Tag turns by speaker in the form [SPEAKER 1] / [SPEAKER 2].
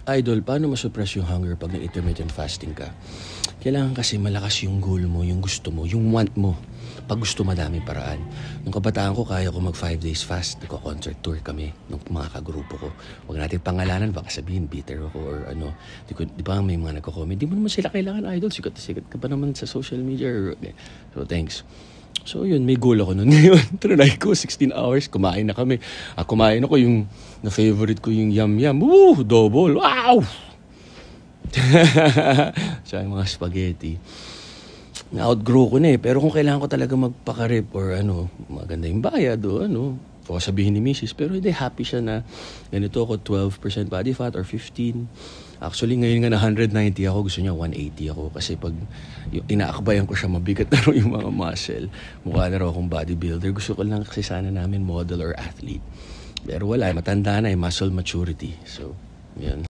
[SPEAKER 1] Idol, paano masuppress yung hunger pag nag-intermittent fasting ka? Kailangan kasi malakas yung goal mo, yung gusto mo, yung want mo. Pag gusto, madaming paraan. Nung kabataan ko, kaya ko mag 5 days fast. Nagko-concert tour kami nung mga kagrupo ko. Huwag natin pangalanan, baka sabihin bitter ako or ano. Di ba may mga nagko-comment, di mo naman sila kailangan, idol. Sikat ka pa naman sa social media. So, thanks. So yun, may goal ako nun. Ngayon, trinay ko, 16 hours, kumain na kami. Kumain ako yung, na-favorite ko yung yum-yum. Double, wow! Sa mga spaghetti. Na-outgrow ko na eh. Pero kung kailangan ko talaga magpakarip or ano, maganda yung bayad o ano, o sabihin ni Mrs. Pero hindi, happy siya na ganito ako, 12% body fat or 15%. Actually, ngayon nga na 190 ako, gusto niya 180 ako. Kasi pag inaakbayan ko siya, mabigat na rin yung mga muscle. Mukha na rin akong bodybuilder. Gusto ko lang kasi sana namin model or athlete. Pero wala, matanda na muscle maturity. So, yan.